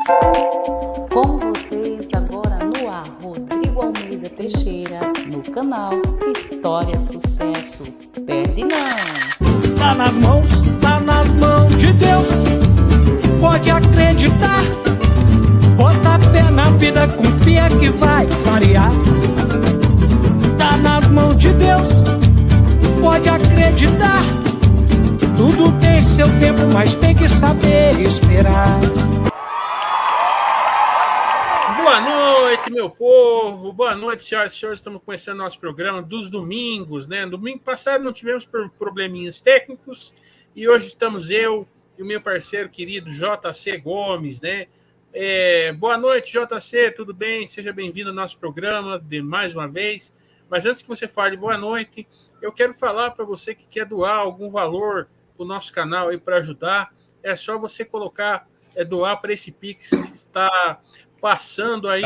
Com vocês agora no ar, Rodrigo Almeida Teixeira, no canal História de Sucesso. Perde não! Tá nas mãos de Deus, pode acreditar. Bota pé na vida, confia que vai variar. Tá nas mãos de Deus, pode acreditar. Tudo tem seu tempo, mas tem que saber esperar. Boa noite, meu povo. Boa noite, senhoras e senhores. Estamos começando nosso programa dos domingos, né? Domingo passado não tivemos probleminhas técnicos e hoje estamos eu e o meu parceiro querido JC Gomes, né? Boa noite, JC, tudo bem? Seja bem-vindo ao nosso programa de mais uma vez. Mas antes que você fale boa noite, eu quero falar para você que quer doar algum valor para o nosso canal aí para ajudar. É só você colocar, doar para esse Pix que está passando aí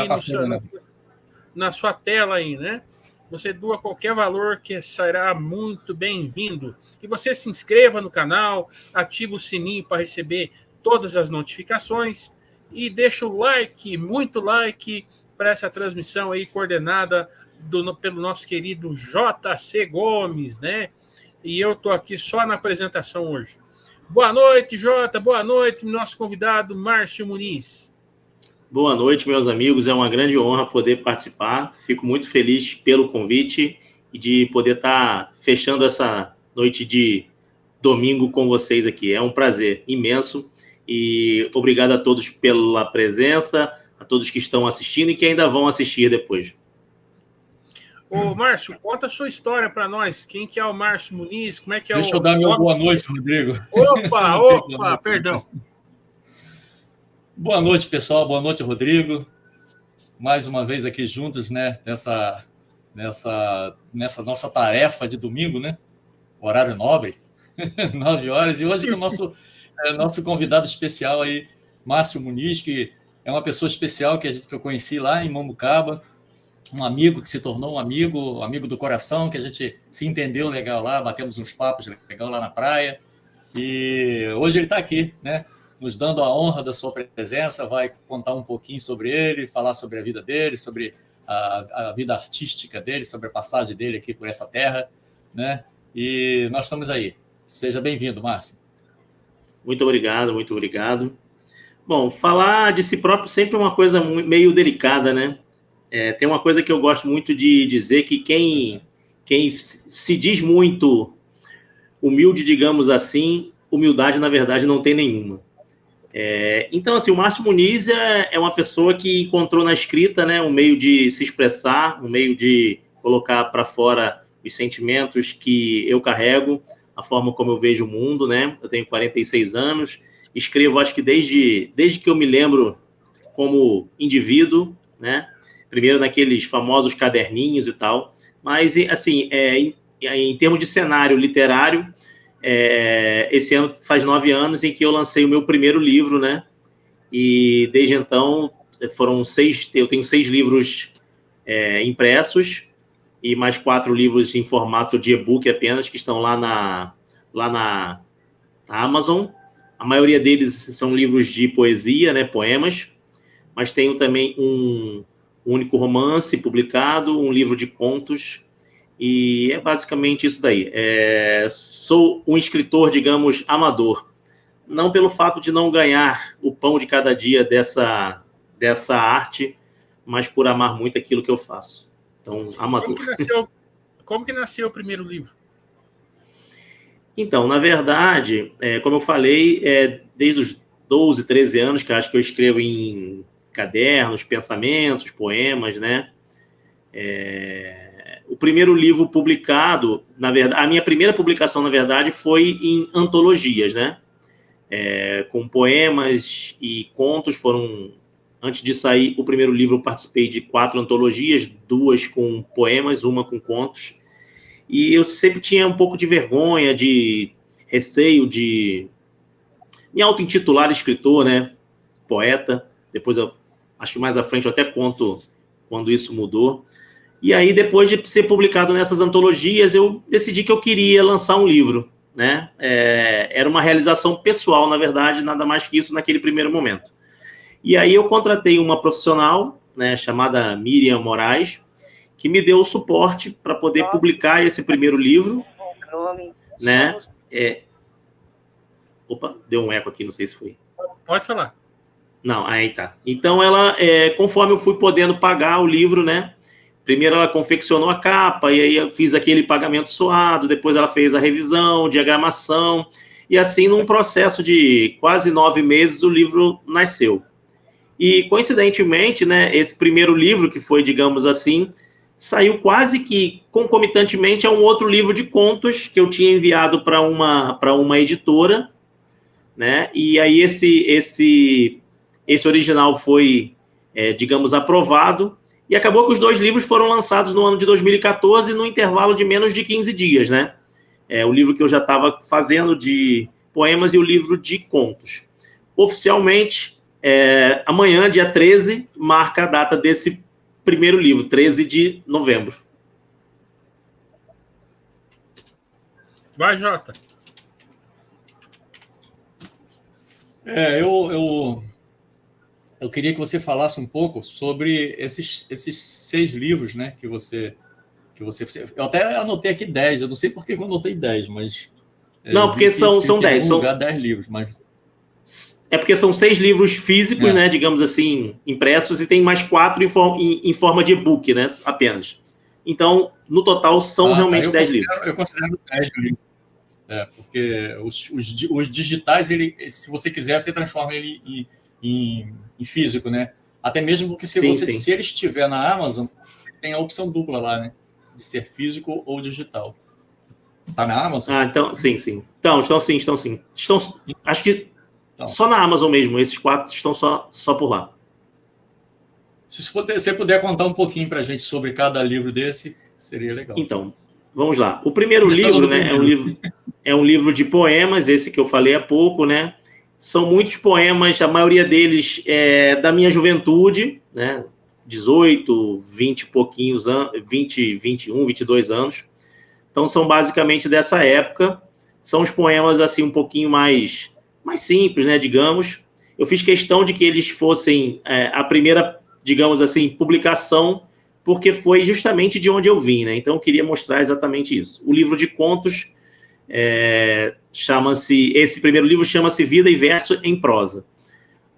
na sua tela aí, né? Você doa qualquer valor que será muito bem-vindo. E você se inscreva no canal, ativa o sininho para receber todas as notificações e deixa o like, muito like, para essa transmissão aí coordenada pelo nosso querido JC Gomes, né? E eu estou aqui só na apresentação hoje. Boa noite, Jota. Boa noite, nosso convidado Márcio Muniz. Boa noite, meus amigos. É uma grande honra poder participar. Fico muito feliz pelo convite e de poder estar fechando essa noite de domingo com vocês aqui. É um prazer imenso e obrigado a todos pela presença, a todos que estão assistindo e que ainda vão assistir depois. Ô, Márcio, conta a sua história para nós. Quem que é o Márcio Muniz? Como é que é Deixa eu dar meu boa noite, Rodrigo. Opa, perdão. Boa noite, pessoal. Boa noite, Rodrigo. Mais uma vez aqui juntos, né? Nessa nossa tarefa de domingo, né? Horário nobre, 9 horas. E hoje com o nosso convidado especial aí, Márcio Muniz, que é uma pessoa especial que eu conheci lá em Mambucaba, um amigo que se tornou um amigo do coração, que a gente se entendeu legal lá, batemos uns papos legal lá na praia. E hoje ele está aqui, né? Nos dando a honra da sua presença, vai contar um pouquinho sobre ele, falar sobre a vida dele, sobre a vida artística dele, sobre a passagem dele aqui por essa terra, né? E nós estamos aí. Seja bem-vindo, Márcio. Muito obrigado, muito obrigado. Bom, falar de si próprio sempre é uma coisa meio delicada, né? Tem uma coisa que eu gosto muito de dizer, que quem se diz muito humilde, digamos assim, humildade, na verdade, não tem nenhuma. Então, assim, o Márcio Muniz é uma pessoa que encontrou na escrita, né, um meio de se expressar, um meio de colocar para fora os sentimentos que eu carrego, a forma como eu vejo o mundo, né? Eu tenho 46 anos, escrevo, acho que desde que eu me lembro como indivíduo, né? Primeiro naqueles famosos caderninhos e tal, mas, assim, em termos de cenário literário, esse ano faz 9 anos em que eu lancei o meu primeiro livro, né? E desde então eu tenho 6 livros impressos e mais 4 livros em formato de e-book apenas, que estão lá na Amazon. A maioria deles são livros de poesia, né? Poemas, mas tenho também um único romance publicado, um livro de contos, e é basicamente isso daí. Sou um escritor, digamos, amador. Não pelo fato de não ganhar o pão de cada dia dessa arte, mas por amar muito aquilo que eu faço. Então, amador. Como que nasceu o primeiro livro? Então, na verdade, como eu falei, desde os 12, 13 anos, que acho que eu escrevo em cadernos, pensamentos, poemas, né? O primeiro livro publicado, na verdade, a minha primeira publicação, na verdade, foi em antologias, né? Com poemas e contos. Antes de sair o primeiro livro, eu participei de 4 antologias, 2 com poemas, 1 com contos. E eu sempre tinha um pouco de vergonha, de receio de me auto-intitular escritor, né? Poeta. Depois, acho que mais à frente eu até conto quando isso mudou. E aí, depois de ser publicado nessas antologias, eu decidi que eu queria lançar um livro, né? Era uma realização pessoal, na verdade, nada mais que isso naquele primeiro momento. E aí eu contratei uma profissional, né, chamada Miriam Moraes, que me deu o suporte para poder publicar esse primeiro livro, né? Opa, deu um eco aqui, não sei se foi. Pode falar. Não, aí tá. Então, ela, conforme eu fui podendo pagar o livro, né? Primeiro ela confeccionou a capa, e aí eu fiz aquele pagamento suado, depois ela fez a revisão, diagramação, e assim, num processo de quase 9 meses, o livro nasceu. E, coincidentemente, né, esse primeiro livro, que foi, digamos assim, saiu quase que concomitantemente a um outro livro de contos que eu tinha enviado para uma editora, né? E aí esse original foi, digamos, aprovado, e acabou que os 2 livros foram lançados no ano de 2014, no intervalo de menos de 15 dias, né? O livro que eu já estava fazendo de poemas e o livro de contos. Oficialmente, amanhã, dia 13, marca a data desse primeiro livro, 13 de novembro. Vai, Jota. Eu queria que você falasse um pouco sobre esses 6 livros, né, que você... Eu até anotei aqui 10, eu não sei por que eu anotei 10, mas... Não, porque são 10. São 10 livros, mas... É porque são 6 livros físicos, né, digamos assim, impressos, e tem mais 4 em forma de e-book, né, apenas. Então, no total, são realmente 10 livros. Eu considero 10 livros. Porque os digitais, se você quiser, você transforma ele em físico, né? Até mesmo porque se ele estiver na Amazon, tem a opção dupla lá, né? De ser físico ou digital. Tá na Amazon? Então, sim. Estão sim. Acho que só na Amazon mesmo. Esses 4 estão só por lá. Se você puder contar um pouquinho pra gente sobre cada livro desse, seria legal. Então, vamos lá. O primeiro livro, né, é um livro de poemas, esse que eu falei há pouco, né? São muitos poemas, a maioria deles é da minha juventude, né? 18, 20 e pouquinhos anos, 20, 21, 22 anos. Então, são basicamente dessa época. São os poemas, assim, um pouquinho mais simples, né, digamos. Eu fiz questão de que eles fossem a primeira, digamos assim, publicação, porque foi justamente de onde eu vim, né? Então, eu queria mostrar exatamente isso. O livro de contos esse primeiro livro chama-se Vida e Verso em Prosa.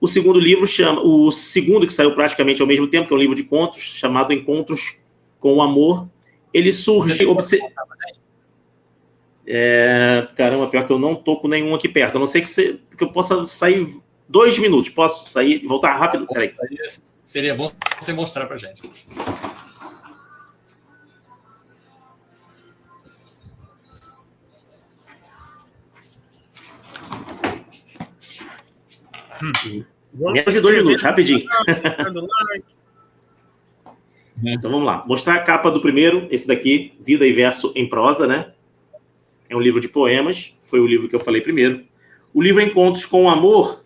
O segundo livro o segundo, que saiu praticamente ao mesmo tempo, que é um livro de contos, chamado Encontros com o Amor. Ele surge... Caramba, pior que eu não tô com nenhum aqui perto. A não ser que eu possa sair 2 minutos. Posso sair e voltar rápido? Peraí. Seria bom você mostrar pra gente. Menos de 2 minutos, rapidinho. Então vamos lá. Mostrar a capa do primeiro, esse daqui, Vida e Verso em Prosa, né? É um livro de poemas, foi o livro que eu falei primeiro. O livro Encontros com o Amor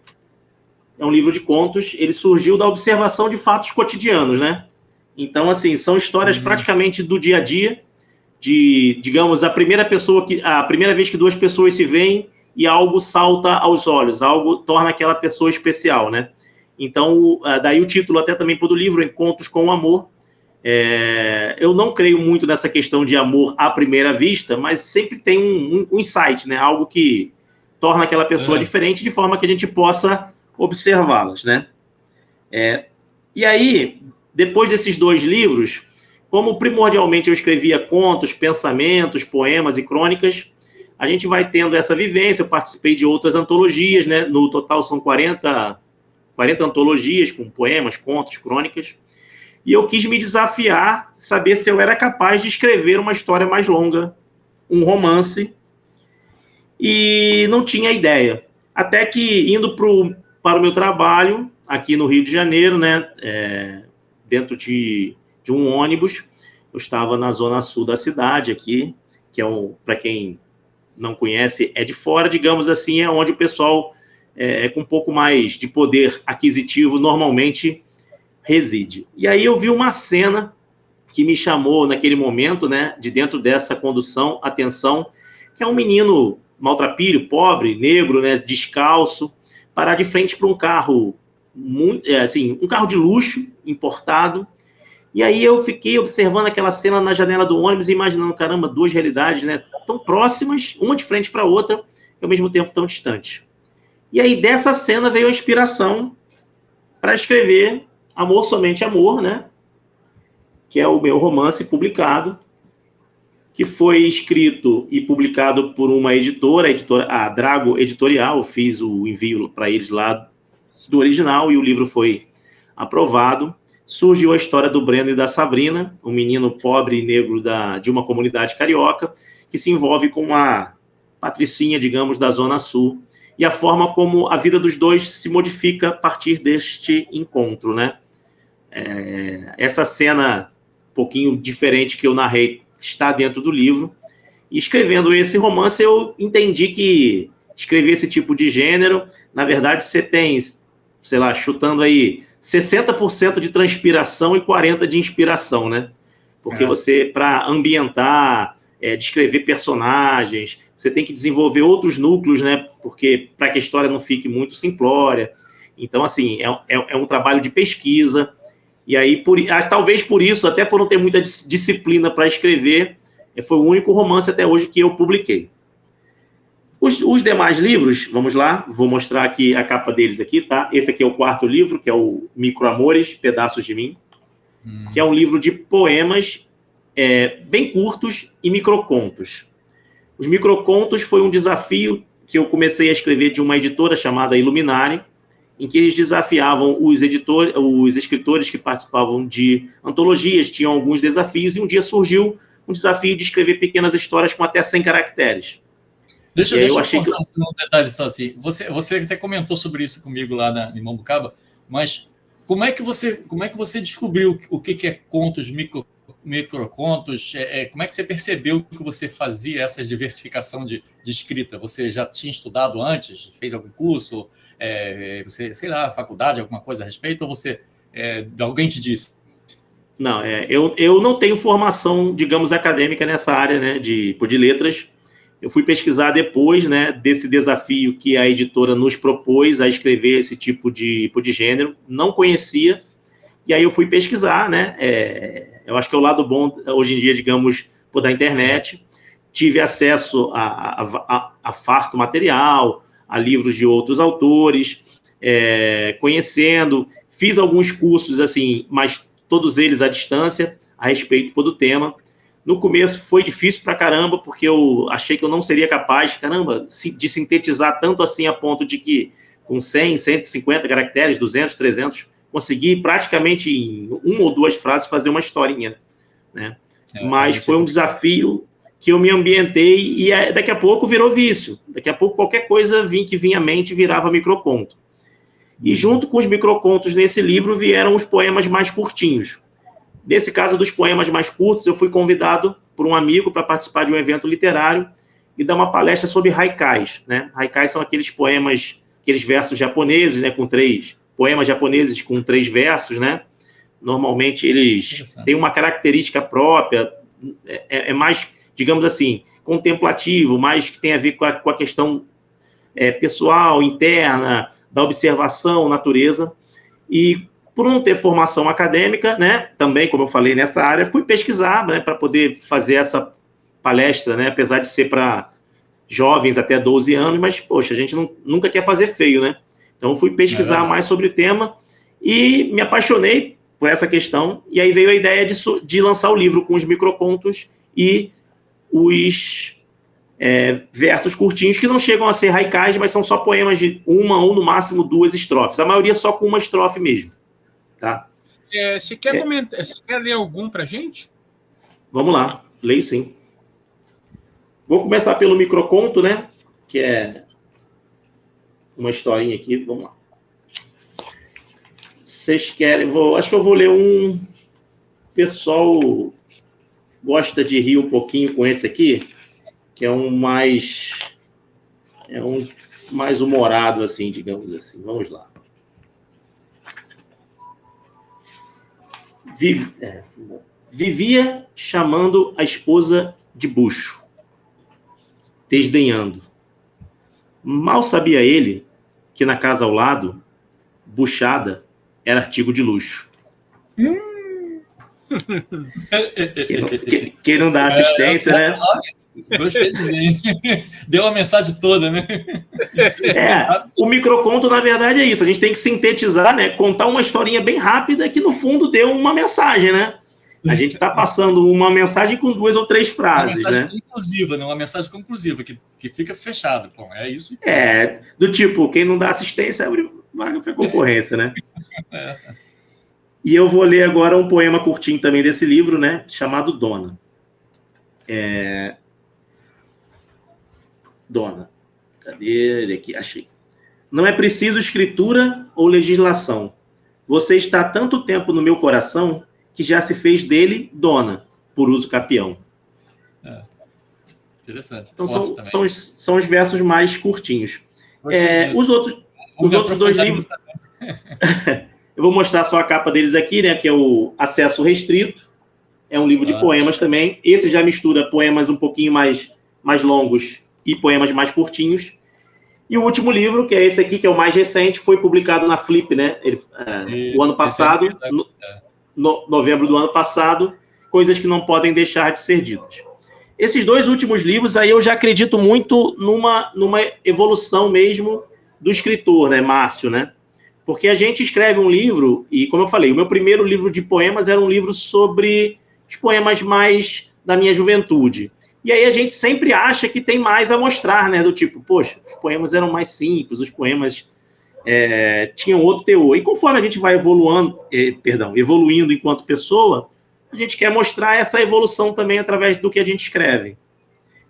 é um livro de contos, ele surgiu da observação de fatos cotidianos, né? Então, assim, são histórias praticamente do dia a dia, digamos, a primeira vez que 2 pessoas se veem e algo salta aos olhos, algo torna aquela pessoa especial, né? Então, daí o título até também do livro, Encontros com o Amor. Eu não creio muito nessa questão de amor à primeira vista, mas sempre tem um insight, né? Algo que torna aquela pessoa diferente, de forma que a gente possa observá-las, né? E aí, depois desses 2 livros, como primordialmente eu escrevia contos, pensamentos, poemas e crônicas, a gente vai tendo essa vivência. Eu participei de outras antologias, né? No total são 40 antologias com poemas, contos, crônicas. E eu quis me desafiar, saber se eu era capaz de escrever uma história mais longa, um romance, e não tinha ideia. Até que, indo para o meu trabalho, aqui no Rio de Janeiro, né, dentro de um ônibus, eu estava na zona sul da cidade aqui, que é para quem não conhece, é de fora, digamos assim, é onde o pessoal com um pouco mais de poder aquisitivo normalmente reside. E aí eu vi uma cena que me chamou naquele momento, né, de dentro dessa condução, atenção, que é um menino maltrapilho, pobre, negro, né, descalço, parar de frente para um carro assim, um carro de luxo importado. E aí eu fiquei observando aquela cena na janela do ônibus e imaginando, caramba, duas realidades, né, tão próximas, uma de frente para a outra, e ao mesmo tempo tão distantes. E aí dessa cena veio a inspiração para escrever Amor, Somente Amor, né, que é o meu romance publicado, que foi escrito e publicado por uma editora, a Drago Editorial. Eu fiz o envio para eles lá do original e o livro foi aprovado. Surgiu a história do Breno e da Sabrina, um menino pobre e negro de uma comunidade carioca, que se envolve com uma patricinha, digamos, da Zona Sul, e a forma como a vida dos dois se modifica a partir deste encontro, né? Essa cena, um pouquinho diferente que eu narrei, está dentro do livro. E escrevendo esse romance, eu entendi que escrever esse tipo de gênero, na verdade, você tem, sei lá, chutando aí, 60% de transpiração e 40% de inspiração, né? Porque você, para ambientar, descrever personagens, você tem que desenvolver outros núcleos, né? Porque para que a história não fique muito simplória. Então, assim, é um trabalho de pesquisa. E aí, talvez por isso, até por não ter muita disciplina para escrever, foi o único romance até hoje que eu publiquei. Os demais livros, vamos lá, vou mostrar aqui a capa deles aqui, tá? Esse aqui é o quarto livro, que é o Microamores, Pedaços de Mim, que é um livro de poemas bem curtos e microcontos. Os microcontos foi um desafio que eu comecei a escrever de uma editora chamada Iluminari, em que eles desafiavam os escritores que participavam de antologias, tinham alguns desafios, e um dia surgiu um desafio de escrever pequenas histórias com até 100 caracteres. Deixa eu contar um detalhe só assim. Você até comentou sobre isso comigo lá em Mambucaba, mas como é que você descobriu o que é contos, microcontos? Como é que você percebeu que você fazia essa diversificação de escrita? Você já tinha estudado antes? Fez algum curso? Você, sei lá, faculdade, alguma coisa a respeito? Ou alguém te disse? Não, eu não tenho formação, digamos, acadêmica nessa área, né, de letras. Eu fui pesquisar depois, né, desse desafio que a editora nos propôs a escrever esse tipo de gênero. Não conhecia, e aí eu fui pesquisar, né? Eu acho que é o lado bom, hoje em dia, digamos, da internet. Tive acesso a farto material, a livros de outros autores, conhecendo. Fiz alguns cursos, assim, mas todos eles à distância, a respeito do tema. No começo foi difícil pra caramba, porque eu achei que eu não seria capaz, de sintetizar tanto assim a ponto de que com 100, 150 caracteres, 200, 300, consegui praticamente em uma ou duas frases fazer uma historinha, né? Mas foi um desafio que eu me ambientei e daqui a pouco virou vício. Daqui a pouco qualquer coisa que vinha à mente virava microconto. E junto com os microcontos nesse livro vieram os poemas mais curtinhos. Nesse caso dos poemas mais curtos, eu fui convidado por um amigo para participar de um evento literário e dar uma palestra sobre haikais, né? Haikais são aqueles poemas, aqueles versos japoneses, né, poemas japoneses com 3 versos, né? Normalmente eles têm uma característica própria, mais, digamos assim, contemplativo, mais que tem a ver com a questão pessoal, interna, da observação, natureza. E por não ter formação acadêmica, né, também, como eu falei, nessa área, fui pesquisar, né, para poder fazer essa palestra, né, apesar de ser para jovens até 12 anos, mas, poxa, a gente nunca quer fazer feio, né? Então, fui pesquisar mais sobre o tema e me apaixonei por essa questão, e aí veio a ideia de lançar o livro com os microcontos e os versos curtinhos, que não chegam a ser haikais, mas são só poemas de uma ou, no máximo, 2 estrofes. A maioria só com uma estrofe mesmo. Tá? Você quer comentar? Você quer ler algum para a gente? Vamos lá, leio sim. Vou começar pelo microconto, né? Que é uma historinha aqui. Vamos lá. Vocês querem? Acho que eu vou ler um. O pessoal gosta de rir um pouquinho com esse aqui, que é um mais humorado, assim, digamos assim. Vamos lá. Vivia chamando a esposa de bucho, desdenhando. Mal sabia ele que na casa ao lado buchada era artigo de luxo. Quem não dá assistência, né? Gostei de ver. Deu a mensagem toda, né? O microconto, na verdade, é isso. A gente tem que sintetizar, né? Contar uma historinha bem rápida que, no fundo, deu uma mensagem, né? A gente está passando uma mensagem com 2 ou 3 frases, uma mensagem, né? conclusiva, né? Uma mensagem conclusiva, que fica fechada. Bom, é isso. Do tipo, quem não dá assistência abre vaga para concorrência, né? E eu vou ler agora um poema curtinho também desse livro, né? Chamado Dona. Dona. Cadê ele aqui? Achei. Não é preciso escritura ou legislação. Você está há tanto tempo no meu coração que já se fez dele dona, por uso capião. Interessante. Então são os versos mais curtinhos. Os outros 2 livros... Eu vou mostrar só a capa deles aqui, né? Que é o Acesso Restrito. É um livro de poemas também. Esse já mistura poemas um pouquinho mais longos e poemas mais curtinhos. E o último livro, que é esse aqui, que é o mais recente, foi publicado na Flip, né? O ano passado, novembro do ano passado, Coisas que Não Podem Deixar de Ser Ditas. Esses 2 últimos livros, aí eu já acredito muito numa evolução mesmo do escritor, né, Márcio, né? Porque a gente escreve um livro, e como eu falei, o meu primeiro livro de poemas era um livro sobre os poemas mais da minha juventude. E aí a gente sempre acha que tem mais a mostrar, né? Do tipo, poxa, os poemas eram mais simples, os poemas tinham outro teor. E conforme a gente vai evoluindo enquanto pessoa, a gente quer mostrar essa evolução também através do que a gente escreve.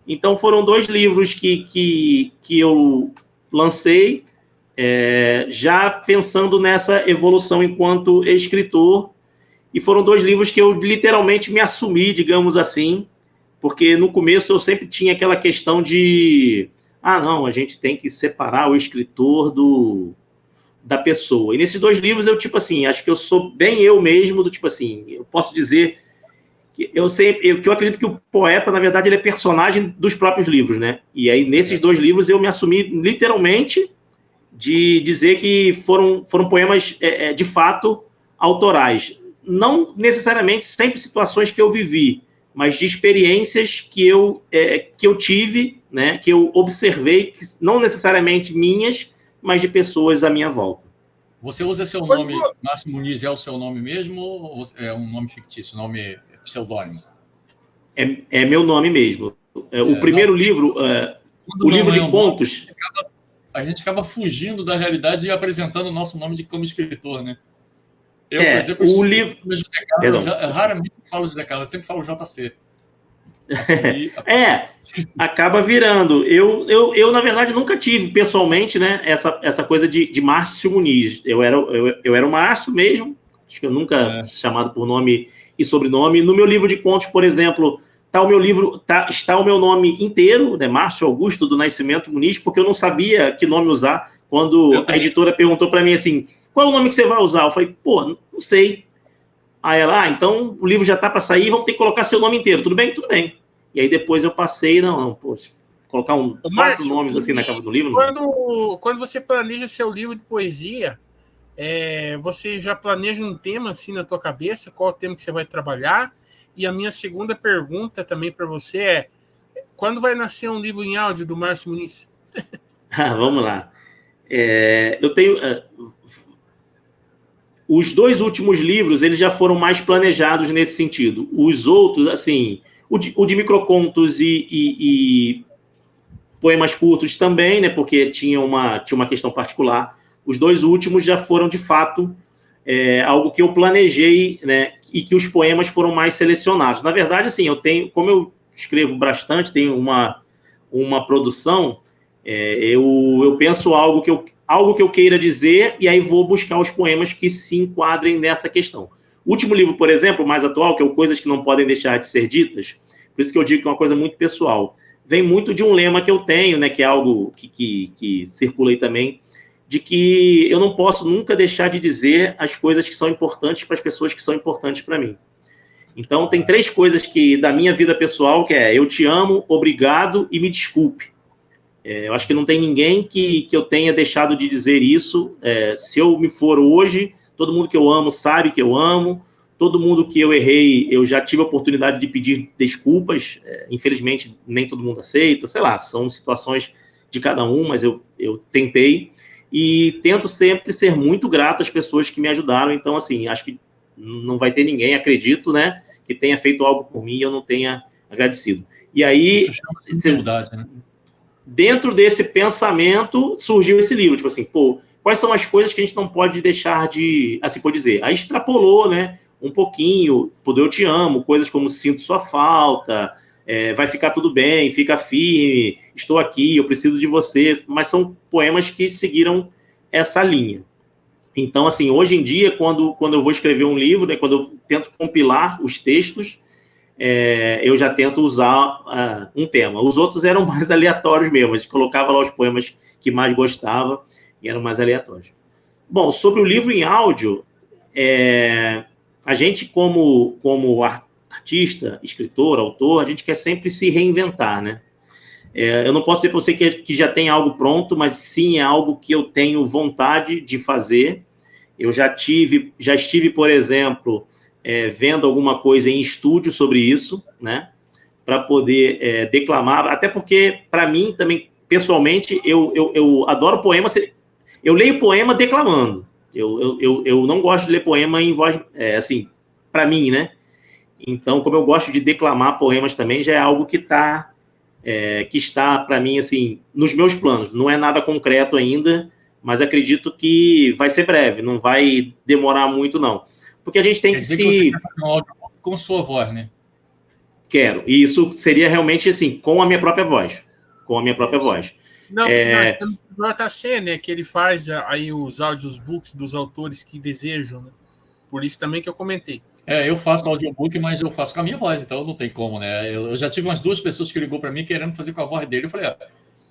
Então foram 2 livros que eu lancei, já pensando nessa evolução enquanto escritor, e foram 2 livros que eu literalmente me assumi, digamos assim, porque no começo eu sempre tinha aquela questão de não, a gente tem que separar o escritor da pessoa. E nesses 2 livros eu, tipo assim, acho que eu sou bem eu mesmo, do tipo assim, eu posso dizer que eu acredito que o poeta, na verdade, ele é personagem dos próprios livros, né? E aí, nesses 2 livros, eu me assumi literalmente de dizer que foram poemas, de fato, autorais. Não necessariamente sempre situações que eu vivi, mas de experiências que eu tive, né, que eu observei, que não necessariamente minhas, mas de pessoas à minha volta. Você usa seu nome, Márcio Muniz, é o seu nome mesmo ou é um nome fictício, nome pseudônimo? É meu nome mesmo. O primeiro livro, o livro de contos... A gente acaba fugindo da realidade e apresentando o nosso nome como escritor, né? Eu, por exemplo, o livro... José Carlos, raramente falo José Carlos, eu sempre falo JC. Acaba virando. Eu, na verdade, nunca tive, pessoalmente, né, essa coisa de Márcio Muniz. Eu era o Márcio mesmo, acho que eu nunca chamado por nome e sobrenome. No meu livro de contos, por exemplo, está o meu nome inteiro, né, Márcio Augusto do Nascimento Muniz, porque eu não sabia que nome usar. Quando a editora perguntou para mim assim, qual é o nome que você vai usar? Eu falei, não sei. Aí ela, então o livro já está para sair, vamos ter que colocar seu nome inteiro. Tudo bem? Tudo bem. E aí depois eu passei, colocar 4 nomes assim na capa do livro. Quando você planeja seu livro de poesia, você já planeja um tema assim na tua cabeça? Qual é o tema que você vai trabalhar? E a minha segunda pergunta também para você é, quando vai nascer um livro em áudio do Márcio Muniz? Vamos lá. Eu tenho... os 2 últimos livros, eles já foram mais planejados nesse sentido. Os outros, assim... O de microcontos e poemas curtos também, né? Porque tinha uma questão particular. Os 2 últimos já foram, de fato, algo que eu planejei, né? E que os poemas foram mais selecionados. Na verdade, assim, como eu escrevo bastante, tenho uma produção, eu penso algo que eu queira dizer e aí vou buscar os poemas que se enquadrem nessa questão. O último livro, por exemplo, mais atual, que é o Coisas que Não Podem Deixar de Ser Ditas, por isso que eu digo que é uma coisa muito pessoal, vem muito de um lema que eu tenho, né, que é algo que circula aí também, de que eu não posso nunca deixar de dizer as coisas que são importantes para as pessoas que são importantes para mim. Então, tem 3 coisas da minha vida pessoal, que é eu te amo, obrigado e me desculpe. Eu acho que não tem ninguém que eu tenha deixado de dizer isso. Se eu me for hoje, todo mundo que eu amo sabe que eu amo, todo mundo que eu errei, eu já tive a oportunidade de pedir desculpas, infelizmente nem todo mundo aceita, sei lá, são situações de cada um, mas eu tentei, e tento sempre ser muito grato às pessoas que me ajudaram. Então, assim, acho que não vai ter ninguém, acredito, né, que tenha feito algo por mim e eu não tenha agradecido. E aí, né? Dentro desse pensamento, surgiu esse livro, tipo assim, quais são as coisas que a gente não pode deixar de, assim, pode dizer, aí extrapolou, né, um pouquinho, Eu Te Amo, coisas como Sinto Sua Falta, Vai Ficar Tudo Bem, Fica Firme, Estou Aqui, Eu Preciso de Você, mas são poemas que seguiram essa linha. Então, assim, hoje em dia, quando eu vou escrever um livro, né, quando eu tento compilar os textos, eu já tento usar um tema. Os outros eram mais aleatórios mesmo, a gente colocava lá os poemas que mais gostava e eram mais aleatórios. Bom, sobre o livro em áudio, a gente, como artista, escritor, autor, a gente quer sempre se reinventar, né? Eu não posso dizer para você que já tem algo pronto, mas sim é algo que eu tenho vontade de fazer. Eu já estive, por exemplo, vendo alguma coisa em estúdio sobre isso, né? Para poder declamar, até porque, para mim, também, pessoalmente, eu adoro poema, eu leio poema declamando. Eu não gosto de ler poema em voz, assim, para mim, né? Então, como eu gosto de declamar poemas também, já é algo que está, para mim, assim, nos meus planos. Não é nada concreto ainda, mas acredito que vai ser breve, não vai demorar muito, não. Porque a gente tem que se... Que você quer fazer um áudio com sua voz, né? Quero. E isso seria realmente, assim, com a minha própria voz. Com a minha própria voz. Não, porque nós temos o JC, né, que ele faz aí os audiobooks dos autores que desejam, né? Por isso também que eu comentei. Eu faço audiobook, mas eu faço com a minha voz, então não tem como, né? Eu já tive umas 2 pessoas que ligou para mim querendo fazer com a voz dele. Eu falei,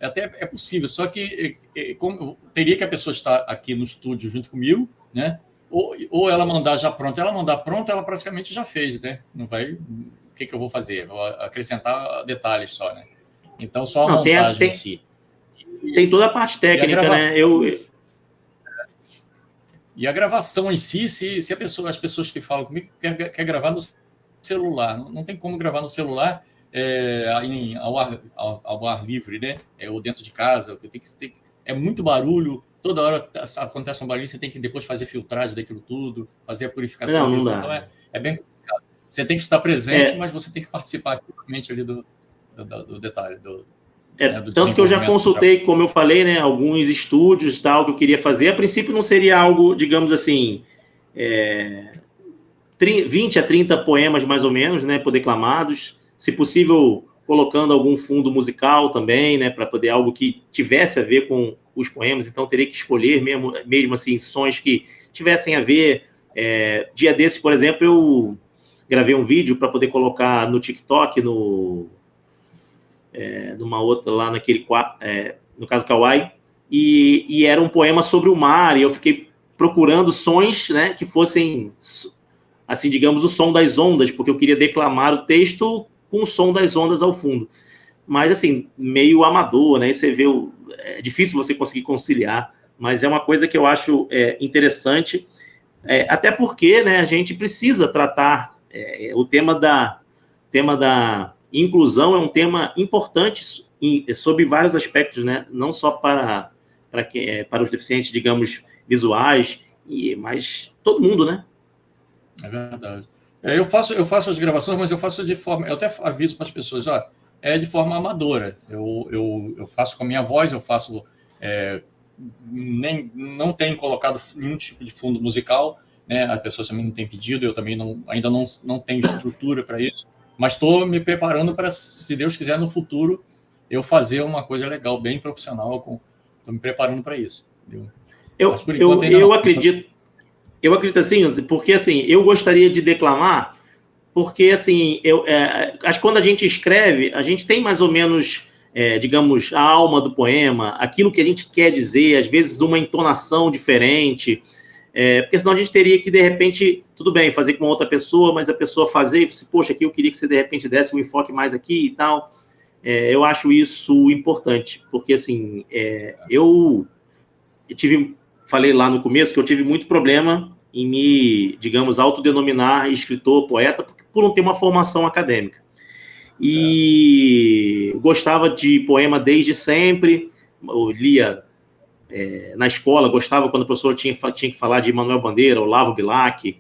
até é possível, só que teria que a pessoa estar aqui no estúdio junto comigo, né? Ou ela mandar já pronta. Ela mandar pronta, ela praticamente já fez, né? Não vai... O que eu vou fazer? Vou acrescentar detalhes só, né? Então, só a montagem em si. Tem toda a parte técnica, né? E a gravação em si, se as pessoas que falam comigo quer gravar no celular, não tem como gravar no celular ao ar livre, né? Ou dentro de casa, é muito barulho, toda hora acontece um barulho, você tem que depois fazer filtragem daquilo tudo, fazer a purificação. Não dá. Então é bem complicado. Você tem que estar presente, mas você tem que participar ativamente ali do detalhe. Tanto que eu já consultei, como eu falei, né, alguns estúdios e tal que eu queria fazer. A princípio não seria algo, digamos assim, 20 a 30 poemas mais ou menos, né, por declamados, se possível colocando algum fundo musical também, né, para poder algo que tivesse a ver com os poemas. Então teria que escolher mesmo assim sons que tivessem a ver. Dia desses, por exemplo, eu gravei um vídeo para poder colocar no TikTok, numa outra lá no caso Kawaii, e era um poema sobre o mar, e eu fiquei procurando sons, né, que fossem, assim, digamos, o som das ondas, porque eu queria declamar o texto com o som das ondas ao fundo. Mas, assim, meio amador, né, e você vê, é difícil você conseguir conciliar, mas é uma coisa que eu acho interessante, até porque, né, a gente precisa tratar o tema da inclusão é um tema importante sob vários aspectos, né? Não só para os deficientes, digamos, visuais, mas todo mundo, né? É verdade. Eu faço as gravações, mas eu faço de forma... Eu até aviso para as pessoas, de forma amadora. Eu faço com a minha voz, eu faço... não tenho colocado nenhum tipo de fundo musical, né? As pessoas também não têm pedido, eu também ainda não tenho estrutura para isso. Mas estou me preparando para, se Deus quiser, no futuro, eu fazer uma coisa legal, bem profissional. Estou me preparando para isso. Eu acredito assim, porque assim, eu gostaria de declamar, porque assim, acho que quando a gente escreve, a gente tem mais ou menos, digamos, a alma do poema, aquilo que a gente quer dizer, às vezes uma entonação diferente. Porque senão a gente teria que, de repente, tudo bem, fazer com outra pessoa, mas a pessoa fazer, poxa, aqui eu queria que você, de repente, desse um enfoque mais aqui e tal. eu acho isso importante, porque, assim, eu falei lá no começo que eu tive muito problema em me, digamos, autodenominar escritor, poeta, por não ter uma formação acadêmica. E gostava de poema desde sempre, eu lia na escola, gostava quando a professora tinha que falar de Manuel Bandeira, Olavo Bilac,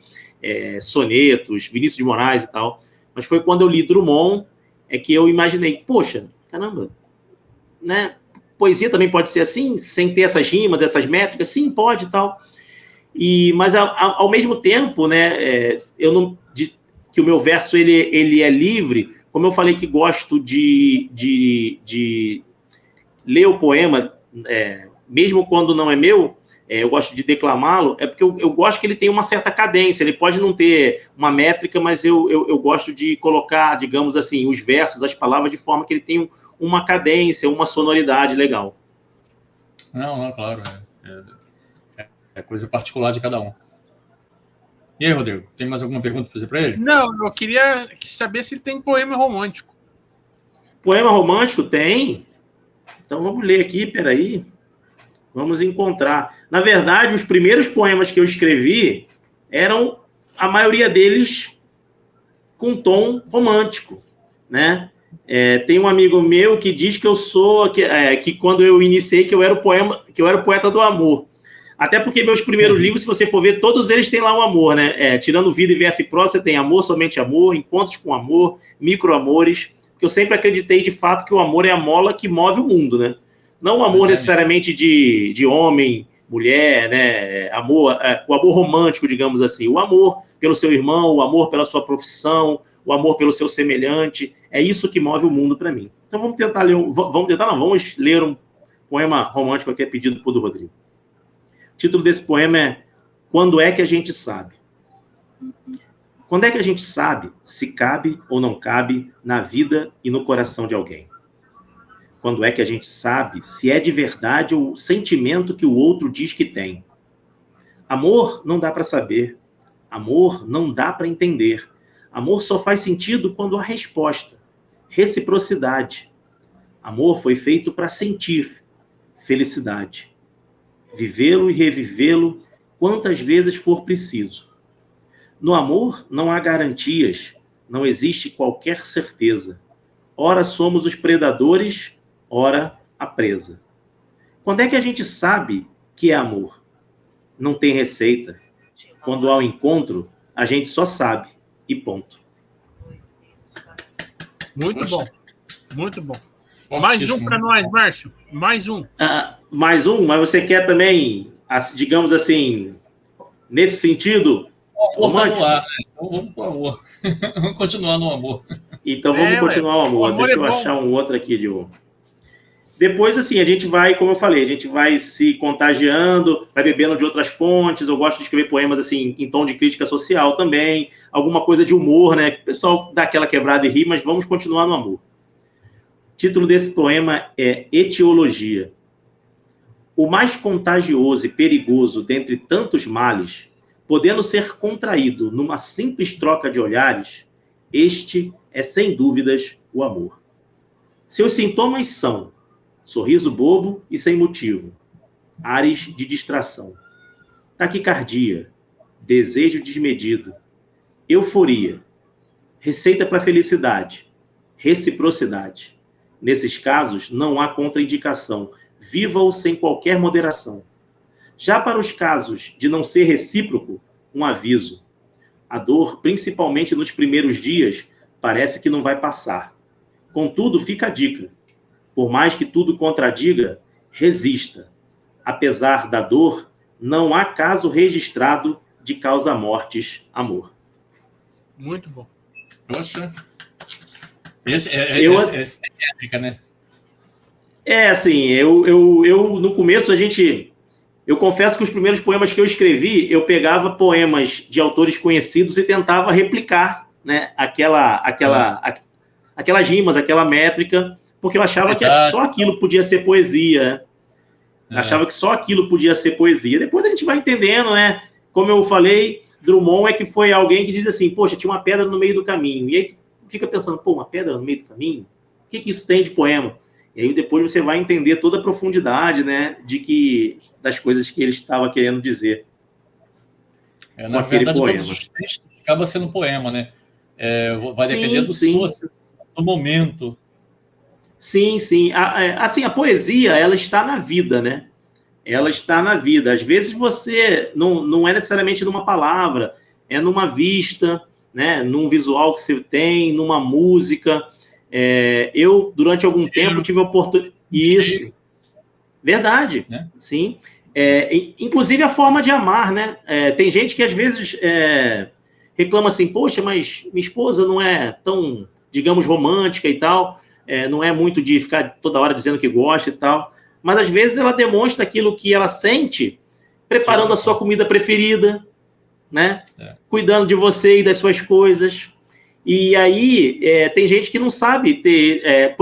sonetos, Vinícius de Moraes e tal. Mas foi quando eu li Drummond que eu imaginei, poxa, caramba, né? Poesia também pode ser assim, sem ter essas rimas, essas métricas? Sim, pode e tal. Mas, ao mesmo tempo, né, que o meu verso ele é livre, como eu falei que gosto de ler o poema, mesmo quando não é meu, eu gosto de declamá-lo, porque eu gosto que ele tenha uma certa cadência, ele pode não ter uma métrica, mas eu gosto de colocar, digamos assim, os versos, as palavras, de forma que ele tenha uma cadência, uma sonoridade legal. Não, claro, é coisa particular de cada um. E aí, Rodrigo, tem mais alguma pergunta para fazer para ele? Não, eu queria saber se ele tem poema romântico. Poema romântico? Tem. Então vamos ler aqui, peraí. Vamos encontrar. Na verdade, os primeiros poemas que eu escrevi eram, a maioria deles, com tom romântico, né? Tem um amigo meu que diz que eu sou, que quando eu iniciei, que eu era o poeta do amor. Até porque meus primeiros livros, se você for ver, todos eles têm lá um amor, né? Tirando Vida e Verso e Prosa, você tem Amor, Somente Amor, Encontros com Amor, Microamores, que eu sempre acreditei, de fato, que o amor é a mola que move o mundo, né? Não o amor necessariamente de homem, mulher, né? O amor romântico, digamos assim. O amor pelo seu irmão, o amor pela sua profissão, o amor pelo seu semelhante. É isso que move o mundo para mim. Então vamos ler um poema romântico aqui, pedido por do Rodrigo. O título desse poema é Quando é que a gente sabe? Quando é que a gente sabe se cabe ou não cabe na vida e no coração de alguém? Quando é que a gente sabe se é de verdade o sentimento que o outro diz que tem? Amor não dá para saber. Amor não dá para entender. Amor só faz sentido quando há resposta. Reciprocidade. Amor foi feito para sentir felicidade. Vivê-lo e revivê-lo quantas vezes for preciso. No amor não há garantias, não existe qualquer certeza. Ora somos os predadores, ora a presa. Quando é que a gente sabe que é amor? Não tem receita. Quando há um encontro, a gente só sabe. E ponto. Muito bom. Muito bom. Mais um para nós, Márcio. Mais um. Mais um? Mas você quer também, digamos assim, nesse sentido... O amor tá no ar, né? Então vamos pro amor. Vamos continuar no amor. Então vamos continuar o amor. Deixa eu achar um outro aqui, Diogo. Depois, assim, a gente vai, como eu falei, a gente vai se contagiando, vai bebendo de outras fontes. Eu gosto de escrever poemas, assim, em tom de crítica social também. Alguma coisa de humor, né? O pessoal dá aquela quebrada e ri, mas vamos continuar no amor. O título desse poema é Etiologia. O mais contagioso e perigoso dentre tantos males, podendo ser contraído numa simples troca de olhares, este é, sem dúvidas, o amor. Seus sintomas são sorriso bobo e sem motivo, ares de distração, taquicardia, desejo desmedido, euforia, receita para felicidade, reciprocidade. Nesses casos, não há contraindicação, viva-o sem qualquer moderação. Já para os casos de não ser recíproco, um aviso. A dor, principalmente nos primeiros dias, parece que não vai passar. Contudo, fica a dica. Por mais que tudo contradiga, resista. Apesar da dor, não há caso registrado de causa-mortes, amor. Muito bom. Poxa. Esse é épica, né? Assim, no começo eu confesso que os primeiros poemas que eu escrevi, eu pegava poemas de autores conhecidos e tentava replicar, né, aquelas rimas, aquela métrica, porque eu achava que só aquilo podia ser poesia. Achava que só aquilo podia ser poesia. Depois a gente vai entendendo, né? Como eu falei, Drummond que foi alguém que diz assim, poxa, tinha uma pedra no meio do caminho. E aí tu fica pensando, pô, uma pedra no meio do caminho? que isso tem de poema? E aí depois você vai entender toda a profundidade, né, das coisas que ele estava querendo dizer. Na verdade, todos os textos acabam sendo um poema, né? Vai depender do momento. Sim. Assim, a poesia, ela está na vida, né? Ela está na vida. Às vezes você não é necessariamente numa palavra, é numa vista, né? Num visual que você tem, numa música. Eu, durante algum tempo, tive a oportunidade... Isso. Verdade, né? Sim. Inclusive a forma de amar, né? Tem gente que às vezes reclama assim, poxa, mas minha esposa não é tão, digamos, romântica e tal, não é muito de ficar toda hora dizendo que gosta e tal, mas às vezes ela demonstra aquilo que ela sente preparando a sua comida preferida, né? Cuidando de você e das suas coisas. E aí tem gente que não sabe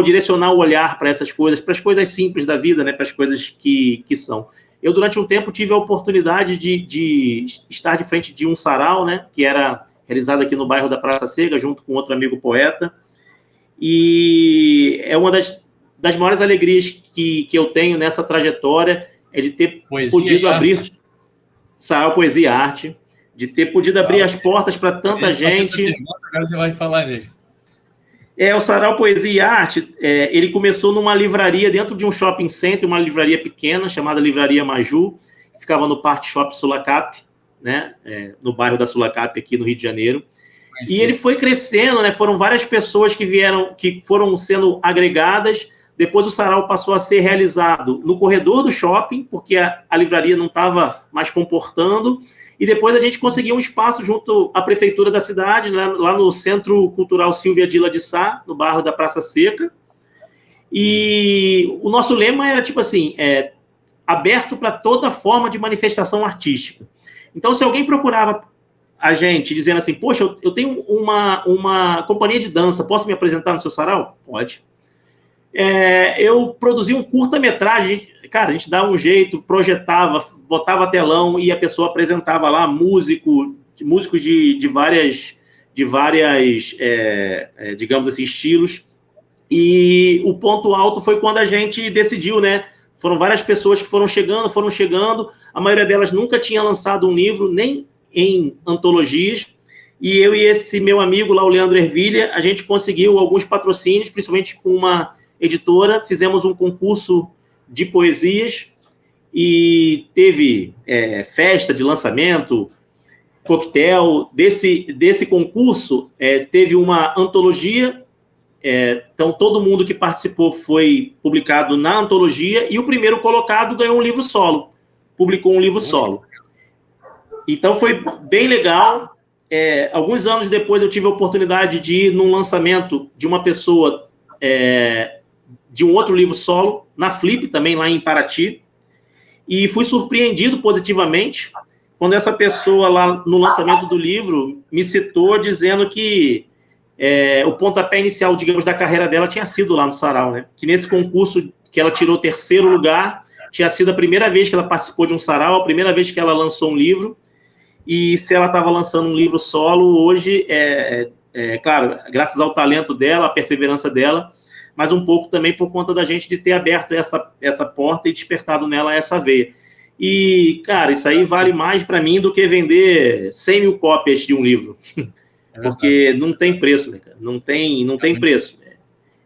direcionar o olhar para essas coisas, para as coisas simples da vida, né? Para as coisas que são. Eu, durante um tempo, tive a oportunidade de estar de frente de um sarau, né, que era realizado aqui no bairro da Praça Seca, junto com outro amigo poeta. E é uma das maiores alegrias que eu tenho nessa trajetória, é de ter podido abrir sarau Poesia e Arte, de ter podido abrir as portas para tanta gente. Agora você vai falar dele. O Sarau Poesia e Arte, ele começou numa livraria dentro de um shopping center, uma livraria pequena, chamada Livraria Maju, que ficava no Parque Shop Sulacap, né, no bairro da Sulacap, aqui no Rio de Janeiro. E ele foi crescendo, né, foram várias pessoas que foram sendo agregadas. Depois o sarau passou a ser realizado no corredor do shopping, porque a livraria não estava mais comportando. E depois a gente conseguiu um espaço junto à prefeitura da cidade, né, lá no Centro Cultural Silvia Dila de Sá, no bairro da Praça Seca. E o nosso lema era, tipo assim, aberto para toda forma de manifestação artística. Então, se alguém procurava a gente dizendo assim, poxa, eu tenho uma companhia de dança, posso me apresentar no seu sarau? Pode. Eu produzi um curta-metragem, cara, a gente dava um jeito, projetava, botava telão e a pessoa apresentava lá músicos de várias digamos assim, estilos. E o ponto alto foi quando a gente decidiu, né? Foram várias pessoas que foram chegando, a maioria delas nunca tinha lançado um livro, nem em antologias, e eu e esse meu amigo lá, o Leandro Ervilha, a gente conseguiu alguns patrocínios, principalmente com uma editora, fizemos um concurso de poesias, e teve festa de lançamento, coquetel. Desse concurso, teve uma antologia, então todo mundo que participou foi publicado na antologia, e o primeiro colocado ganhou um livro solo, publicou um livro solo. Então foi bem legal. Alguns anos depois eu tive a oportunidade de ir num lançamento de uma pessoa, de um outro livro solo, na Flip, também lá em Paraty, e fui surpreendido positivamente quando essa pessoa lá no lançamento do livro me citou dizendo que o pontapé inicial, digamos, da carreira dela tinha sido lá no sarau, né? Que nesse concurso que ela tirou 3º lugar, tinha sido a primeira vez que ela participou de um sarau, a primeira vez que ela lançou um livro, e se ela estava lançando um livro solo, hoje, claro, graças ao talento dela, à perseverança dela, mas um pouco também por conta da gente de ter aberto essa porta e despertado nela essa veia. E, cara, isso aí vale mais para mim do que vender 100 mil cópias de um livro. Porque não tem preço, né, cara? Não tem preço.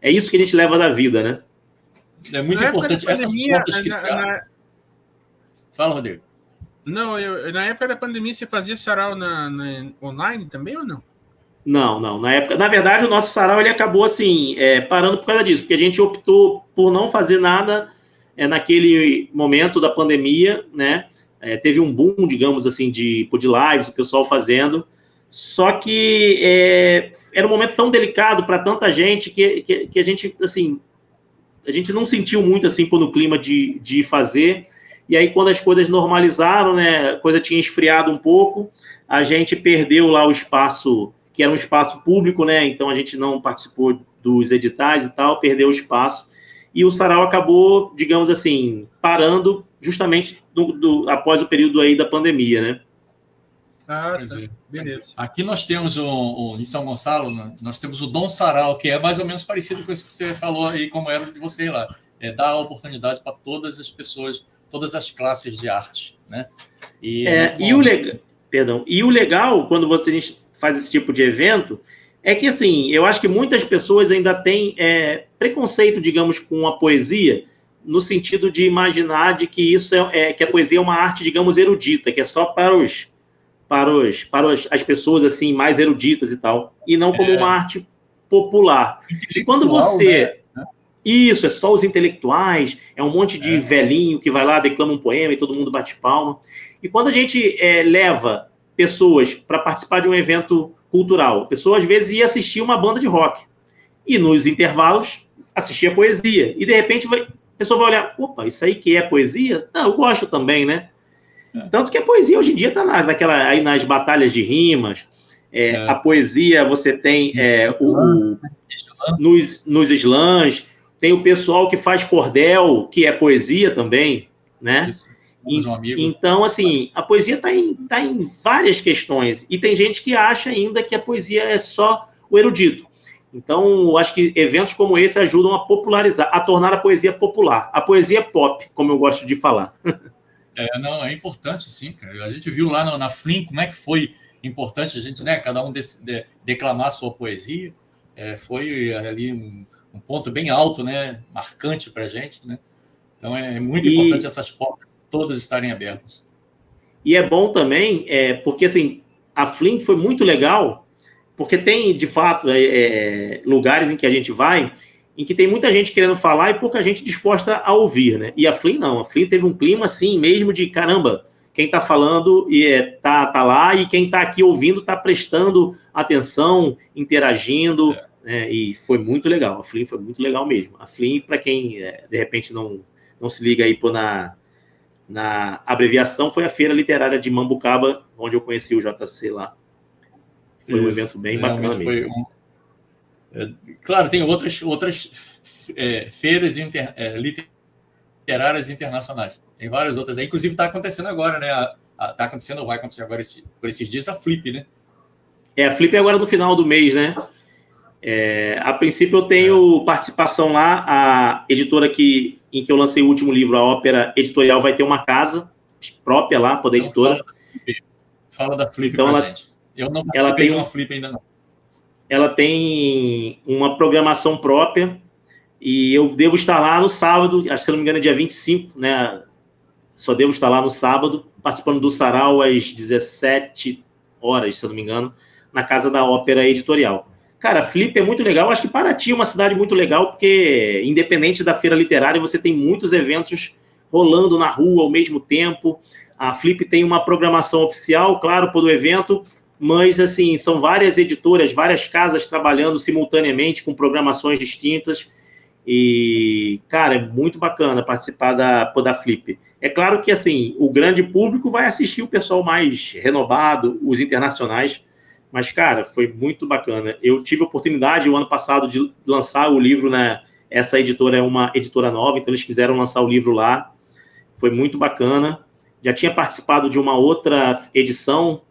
É isso que a gente leva da vida, né? É muito importante. Essas portas que Fala, Rodrigo. Não, na época da pandemia, você fazia sarau online também ou não? Não. Na verdade, o nosso sarau ele acabou assim, parando por causa disso, porque a gente optou por não fazer nada naquele momento da pandemia, né? Teve um boom, digamos assim, de lives, o pessoal fazendo. Só que era um momento tão delicado para tanta gente que a gente, assim, a gente não sentiu muito assim no clima de fazer. E aí, quando as coisas normalizaram, né, a coisa tinha esfriado um pouco, a gente perdeu lá o espaço, que era um espaço público, né? Então a gente não participou dos editais e tal, perdeu o espaço. E o sarau acabou, digamos assim, parando justamente após o período aí da pandemia, né? Ah, Pois tá. é. Beleza. Aqui nós temos em São Gonçalo, né, nós temos o Dom Sarau, que é mais ou menos parecido com isso que você falou aí, como era de vocês lá. Dar a oportunidade para todas as pessoas, todas as classes de arte, né? E é muito E o bom. legal, perdão, e o legal quando você faz esse tipo de evento é que, assim, eu acho que muitas pessoas ainda têm preconceito, digamos, com a poesia, no sentido de imaginar de que isso que a poesia é uma arte, digamos, erudita, que é só para as pessoas assim mais eruditas e tal, e não como uma arte popular. E quando Intelectual, né? isso, é só os intelectuais, é um monte de É. velhinho que vai lá, declama um poema e todo mundo bate palma. E quando a gente leva pessoas para participar de um evento cultural, a pessoa às vezes ia assistir uma banda de rock, e nos intervalos assistia poesia, e de repente a pessoa vai olhar, opa, isso aí que é poesia? Não, eu gosto também, né? Tanto que a poesia hoje em dia está aí nas batalhas de rimas, a poesia você tem nos slams, tem o pessoal que faz cordel, que é poesia também, né? Isso. Um amigo. Então, assim, a poesia está em várias questões, e tem gente que acha ainda que a poesia é só o erudito. Então, eu acho que eventos como esse ajudam a popularizar, a tornar a poesia popular, a poesia pop, como eu gosto de falar. Não, é importante, sim, cara. A gente viu lá na Flim como é que foi importante a gente, né? Cada um declamar sua poesia. Foi ali um ponto bem alto, né? Marcante para a gente, né? Então é muito importante essas portas todas estarem abertas. E é bom também, porque assim, a Flim foi muito legal, porque tem, de fato, lugares em que a gente vai, em que tem muita gente querendo falar e pouca gente disposta a ouvir, né? E a Flim não, a Flim teve um clima assim mesmo de, caramba, quem está falando tá lá, e quem está aqui ouvindo está prestando atenção, interagindo, né? E foi muito legal, a Flim foi muito legal mesmo. A Flim, para quem de repente não se liga aí na abreviação, foi a Feira Literária de Mambucaba, onde eu conheci o JC lá. Foi um evento bem bacana mesmo. Claro, tem outras feiras literárias internacionais. Tem várias outras aí. Inclusive, está acontecendo agora, né? Está acontecendo, ou vai acontecer agora por esses dias, a Flip, né? A Flip é agora no final do mês, né? A princípio, eu tenho participação lá. A editora em que eu lancei o último livro, a Ópera Editorial, vai ter uma casa própria lá, para a editora. Fala da Flip então, pra gente. Eu não participei de uma Flip ainda não. Ela tem uma programação própria, e eu devo estar lá no sábado, acho que se não me engano é dia 25, né? Só devo estar lá no sábado, participando do sarau às 17 horas, se não me engano, na Casa da Ópera Editorial. Cara, a Flip é muito legal, acho que Paraty é uma cidade muito legal, porque independente da feira literária, você tem muitos eventos rolando na rua ao mesmo tempo. A Flip tem uma programação oficial, claro, por do evento, mas, assim, são várias editoras, várias casas trabalhando simultaneamente com programações distintas, e, cara, é muito bacana participar da Flip. É claro que, assim, o grande público vai assistir o pessoal mais renovado, os internacionais, mas, cara, foi muito bacana. Eu tive a oportunidade, o ano passado, de lançar o livro, né? Essa editora é uma editora nova, então eles quiseram lançar o livro lá, foi muito bacana. Já tinha participado de uma outra edição,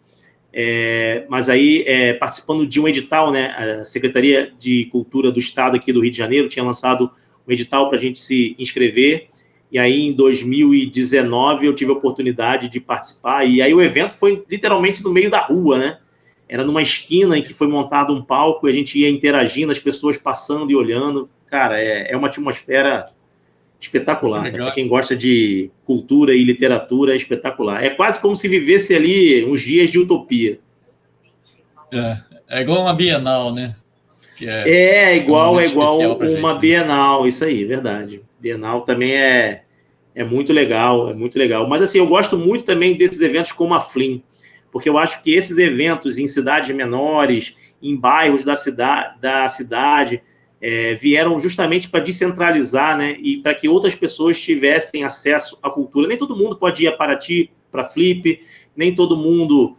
mas aí participando de um edital, né? A Secretaria de Cultura do Estado aqui do Rio de Janeiro tinha lançado um edital para a gente se inscrever, e aí em 2019 eu tive a oportunidade de participar, e aí o evento foi literalmente no meio da rua, né? Era numa esquina em que foi montado um palco, e a gente ia interagindo, as pessoas passando e olhando. Cara, é uma atmosfera espetacular. Para quem gosta de cultura e literatura, é espetacular. É quase como se vivesse ali uns dias de utopia. É igual uma Bienal, né? Igual uma Bienal, isso aí, verdade. Bienal também é muito legal, é muito legal. Mas, assim, eu gosto muito também desses eventos como a Flim, porque eu acho que esses eventos em cidades menores, em bairros da cidade, vieram justamente para descentralizar, né, e para que outras pessoas tivessem acesso à cultura. Nem todo mundo pode ir a Paraty para Flip, nem todo mundo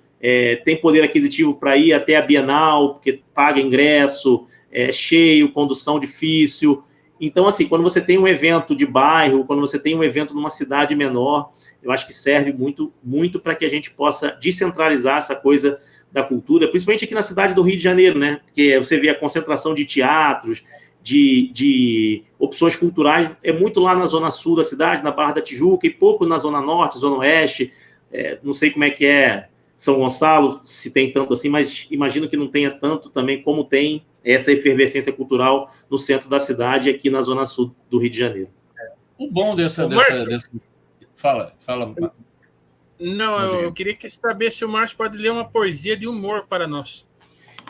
tem poder aquisitivo para ir até a Bienal, porque paga ingresso, cheio, condução difícil. Então, assim, quando você tem um evento de bairro, quando você tem um evento numa cidade menor, eu acho que serve muito, muito para que a gente possa descentralizar essa coisa da cultura, principalmente aqui na cidade do Rio de Janeiro, né? Porque você vê a concentração de teatros, de opções culturais, é muito lá na zona sul da cidade, na Barra da Tijuca, e pouco na zona norte, zona oeste. Não sei como é que é São Gonçalo, se tem tanto assim, mas imagino que não tenha tanto também como tem essa efervescência cultural no centro da cidade, aqui na zona sul do Rio de Janeiro. O bom dessa... Fala. Não, eu queria saber se o Márcio pode ler uma poesia de humor para nós.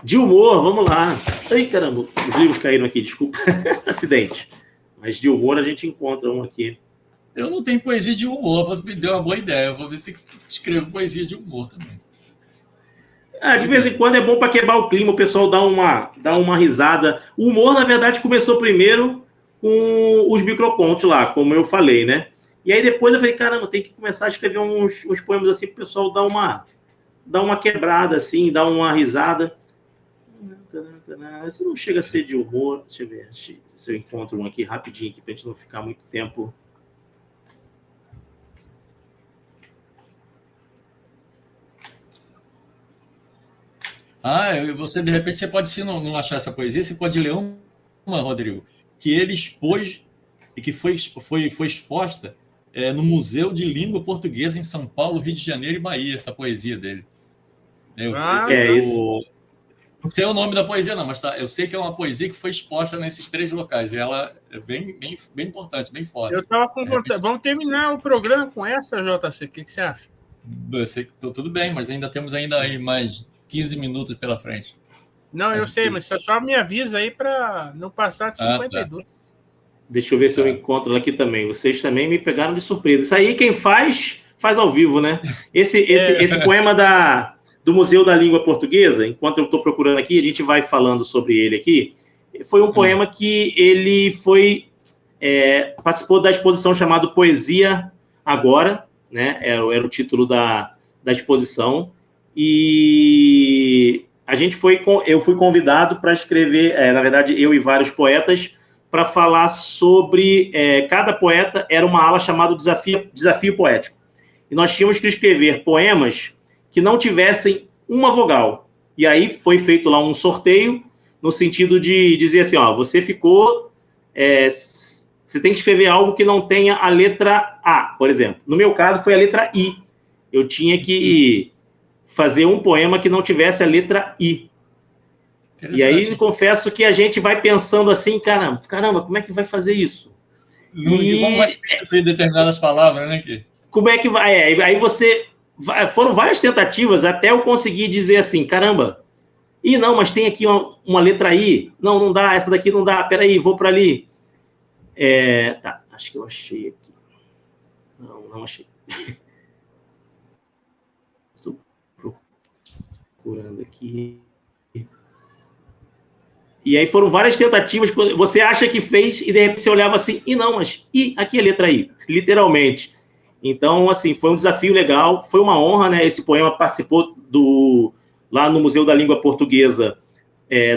De humor, vamos lá. Ai, caramba, os livros caíram aqui, desculpa. Acidente. Mas de humor a gente encontra um aqui. Eu não tenho poesia de humor, você me deu uma boa ideia. Eu vou ver se escrevo poesia de humor também. De vez em quando é bom para quebrar o clima, o pessoal dá uma risada. O humor, na verdade, começou primeiro com os microcontos lá, como eu falei, né? E aí depois eu falei, caramba, tem que começar a escrever uns poemas assim para o pessoal dar uma quebrada, assim, dar uma risada. Isso não chega a ser de humor. Deixa eu ver se eu encontro um aqui rapidinho, para a gente não ficar muito tempo. Você, de repente, você pode, se não achar essa poesia, você pode ler uma, Rodrigo, que ele expôs e que foi exposta no Museu de Língua Portuguesa em São Paulo, Rio de Janeiro e Bahia, essa poesia dele. Isso. Não sei o nome da poesia, não, mas eu sei que é uma poesia que foi exposta nesses 3 locais, e ela é bem importante, bem forte. Eu estava com vontade. Vamos terminar o programa com essa, JC, o que você acha? Eu sei que tudo bem, mas ainda temos aí mais 15 minutos pela frente. Não, eu sei, mas só me avisa aí para não passar de 52. Tá. Deixa eu ver se eu encontro aqui também. Vocês também me pegaram de surpresa. Isso aí quem faz ao vivo, né? Esse poema do Museu da Língua Portuguesa, enquanto eu estou procurando aqui, a gente vai falando sobre ele aqui. Foi um poema que ele participou da exposição chamada Poesia Agora, né? Era o título da exposição. E eu fui convidado para escrever, na verdade, eu e vários poetas, para falar sobre... cada poeta era uma ala chamada Desafio Poético. E nós tínhamos que escrever poemas que não tivessem uma vogal. E aí foi feito lá um sorteio, no sentido de dizer assim, você ficou... você tem que escrever algo que não tenha a letra A, por exemplo. No meu caso, foi a letra I. Eu tinha que fazer um poema que não tivesse a letra I. E aí, confesso que a gente vai pensando assim, caramba, como é que vai fazer isso? Como vai substituir determinadas palavras, né? Como é que vai? Aí foram várias tentativas até eu conseguir dizer assim, caramba, não, mas tem aqui uma letra I. Não dá, essa daqui não dá, peraí, vou para ali. Tá, acho que eu achei aqui. Não achei. Estou procurando aqui. E aí foram várias tentativas, você acha que fez, e de repente você olhava assim, não, mas aqui é a letra I, literalmente. Então, assim, foi um desafio legal, foi uma honra, né? Esse poema participou lá no Museu da Língua Portuguesa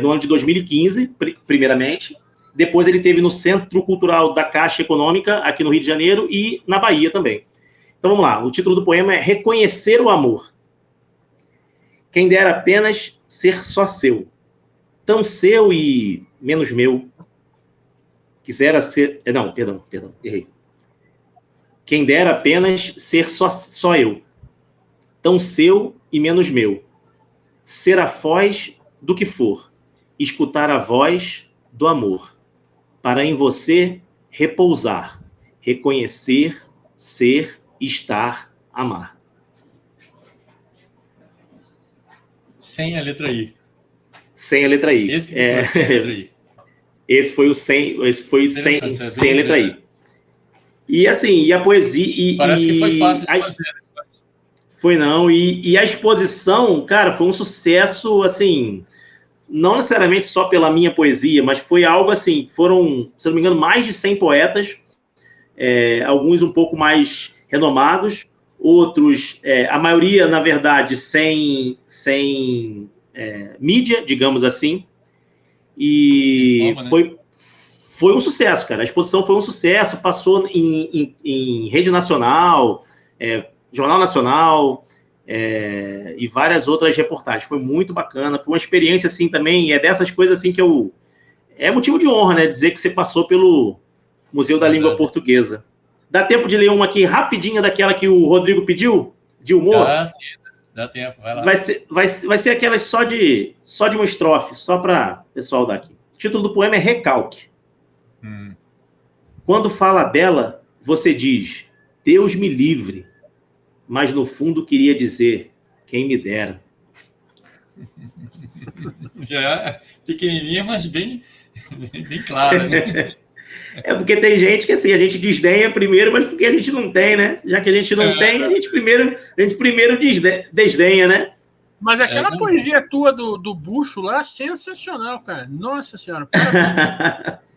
no ano de 2015, primeiramente. Depois ele teve no Centro Cultural da Caixa Econômica, aqui no Rio de Janeiro, e na Bahia também. Então, vamos lá. O título do poema é Reconhecer o Amor. Quem dera apenas ser só seu, tão seu e menos meu. Quisera ser... Não, perdão, errei. Quem dera apenas ser só eu, tão seu e menos meu. Ser a foz do que for, escutar a voz do amor, para em você repousar, reconhecer, ser, estar, amar. Sem a letra I. Sem a letra I. Esse foi sem a letra I. Esse foi sem a letra I. E assim, e a poesia... Parece que foi fácil de fazer. Foi não, e a exposição, cara, foi um sucesso, assim, não necessariamente só pela minha poesia, mas foi algo assim, foram, se não me engano, mais de 100 poetas, alguns um pouco mais renomados, outros, a maioria, na verdade, sem mídia, digamos assim, e sem fama, né? foi um sucesso, cara. A exposição foi um sucesso, passou em rede nacional, Jornal Nacional, e várias outras reportagens. Foi muito bacana, foi uma experiência, assim, também, dessas coisas, assim, que é motivo de honra, né, dizer que você passou pelo Museu da Língua Portuguesa. Dá tempo de ler uma aqui, rapidinha, daquela que o Rodrigo pediu, de humor? Ah, sim, dá tempo, vai lá. Vai ser aquelas só de uma estrofe, só para o pessoal daqui. O título do poema é Recalque. Quando fala dela, você diz, Deus me livre, mas no fundo queria dizer, quem me dera. Já pequenininha, mas bem clara, né? Porque tem gente que, assim, a gente desdenha primeiro, mas porque a gente não tem, né? Já que a gente não tem, a gente primeiro desdenha, né? Mas aquela poesia tua do Bucho lá, sensacional, cara. Nossa Senhora, parabéns.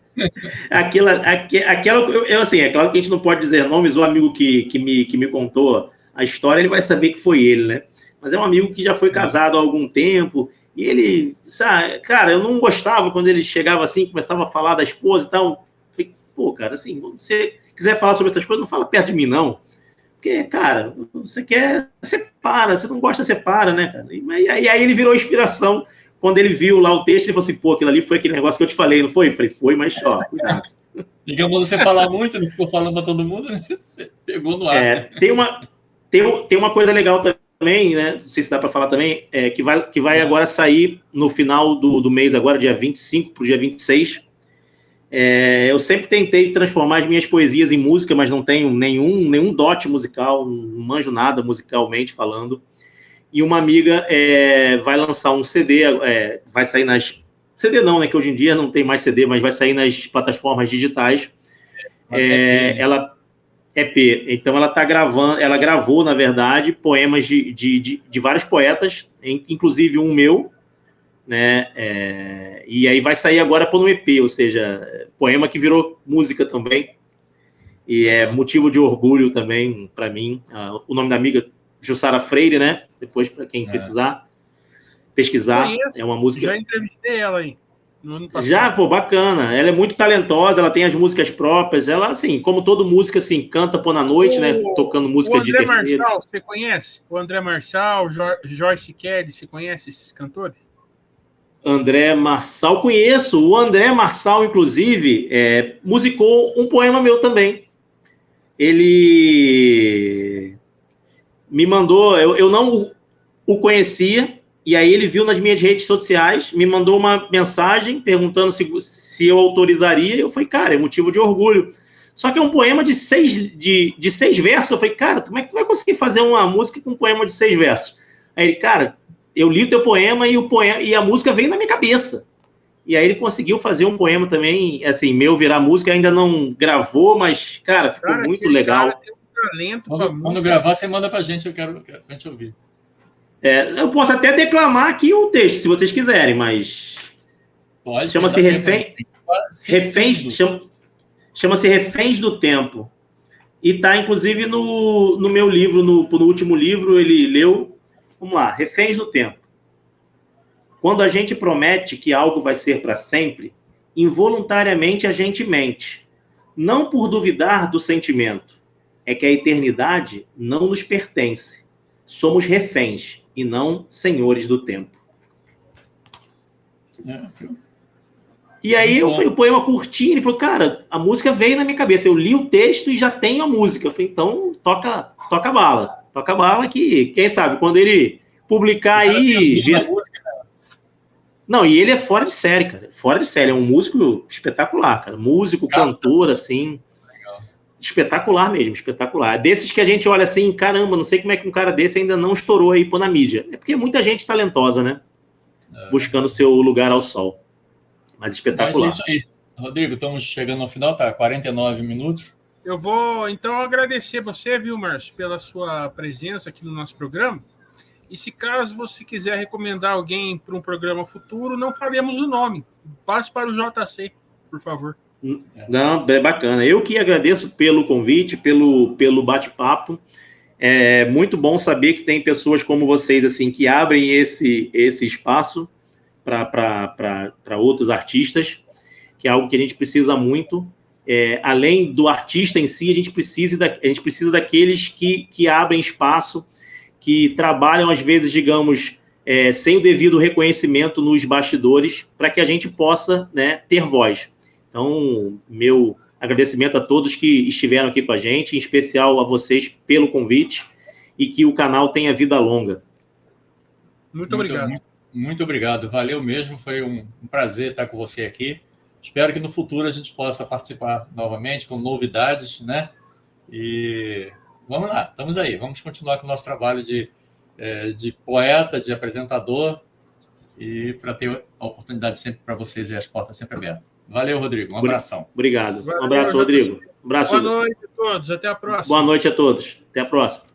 Assim, é claro que a gente não pode dizer nomes. O amigo que me contou a história, ele vai saber que foi ele, né? Mas é um amigo que já foi casado há algum tempo, e ele, sabe, cara, eu não gostava quando ele chegava assim, começava a falar da esposa e tal. Falei, pô, cara, assim, se você quiser falar sobre essas coisas, não fala perto de mim, não. Porque, cara, você quer, separa, você não gosta, separa, né, cara? E aí ele virou inspiração. Quando ele viu lá o texto, ele falou assim, pô, aquilo ali foi aquele negócio que eu te falei, não foi? Eu falei, foi, mas ó, cuidado. Digamos, você falar muito, não ficou falando para todo mundo, né? Você pegou no ar. Tem uma coisa legal também, né? Não sei se dá para falar também, que vai agora sair no final do mês, agora, dia 25 para o dia 26. Eu sempre tentei transformar as minhas poesias em música, mas não tenho nenhum dote musical, não manjo nada musicalmente falando. E uma amiga vai lançar um CD, vai sair nas... CD não, né? Que hoje em dia não tem mais CD, mas vai sair nas plataformas digitais. Ela EP. Então ela tá gravando, ela gravou, na verdade, poemas de vários poetas, inclusive um meu, né? E aí vai sair agora por um EP, ou seja, poema que virou música também. E é motivo de orgulho também para mim. O nome da amiga, Jussara Freire, né? Depois, para quem precisar pesquisar, é uma música. Já entrevistei ela aí no ano passado. Já, pô, bacana. Ela é muito talentosa, ela tem as músicas próprias. Ela, assim, como todo músico, assim, canta pô na noite, né? Tocando música de terceiros. O André Marçal, você conhece? O André Marçal, Joyce Kelly, você conhece esses cantores? André Marçal, conheço. O André Marçal, inclusive, musicou um poema meu também. Ele me mandou, eu não o conhecia, e aí ele viu nas minhas redes sociais, me mandou uma mensagem perguntando se eu autorizaria, e eu falei, cara, é motivo de orgulho. Só que é um poema de 6 versos, eu falei, cara, como é que tu vai conseguir fazer uma música com um poema de 6 versos? Aí ele, cara, eu li o teu poema e a música veio na minha cabeça. E aí ele conseguiu fazer um poema também, assim, meu virar música, ainda não gravou, mas, cara, ficou muito legal. Cara tem um talento quando gravar, você manda pra gente, eu quero a gente ouvir. Eu posso até declamar aqui o texto, se vocês quiserem, mas... Pode. Chama-se Chama-se Reféns do Tempo. E tá, inclusive, no meu livro, no último livro, ele leu. Vamos lá, Reféns do Tempo. Quando a gente promete que algo vai ser para sempre, involuntariamente a gente mente. Não por duvidar do sentimento. É que a eternidade não nos pertence. Somos reféns e não senhores do tempo. E aí o poema curtinho, ele falou, cara, a música veio na minha cabeça. Eu li o texto e já tenho a música. Eu falei, então toca bala. Toca bala que, quem sabe, quando ele publicar aí... Não, e ele é fora de série, cara. Fora de série. É um músico espetacular, cara. Músico, cantor, assim. Legal. Espetacular mesmo, espetacular. Desses que a gente olha assim, caramba, não sei como é que um cara desse ainda não estourou aí, pô, na mídia. É porque muita gente talentosa, né? Buscando seu lugar ao sol. Mas espetacular. Mas é isso aí. Rodrigo, estamos chegando ao final, tá? 49 minutos. Eu vou, então, agradecer você, viu, Márcio, pela sua presença aqui no nosso programa. E se caso você quiser recomendar alguém para um programa futuro, não faremos o nome. Passe para o JC, por favor. Não, é bacana. Eu que agradeço pelo convite, pelo bate-papo. É muito bom saber que tem pessoas como vocês, assim, que abrem esse espaço para outros artistas. que é algo que a gente precisa muito. Além do artista em si, a gente precisa daqueles que abrem espaço, que trabalham, às vezes, digamos, sem o devido reconhecimento nos bastidores, para que a gente possa, né, ter voz. Então, meu agradecimento a todos que estiveram aqui com a gente, em especial a vocês pelo convite, e que o canal tenha vida longa. Muito obrigado. Muito obrigado, valeu mesmo, foi um prazer estar com você aqui. Espero que no futuro a gente possa participar novamente com novidades, né? E vamos lá, estamos aí, vamos continuar com o nosso trabalho de poeta, de apresentador, e para ter a oportunidade sempre para vocês e as portas sempre abertas. Valeu, Rodrigo, um abração. Obrigado. Valeu, um abraço, Rodrigo. Um abraço. Boa noite a todos, até a próxima. Boa noite a todos, até a próxima.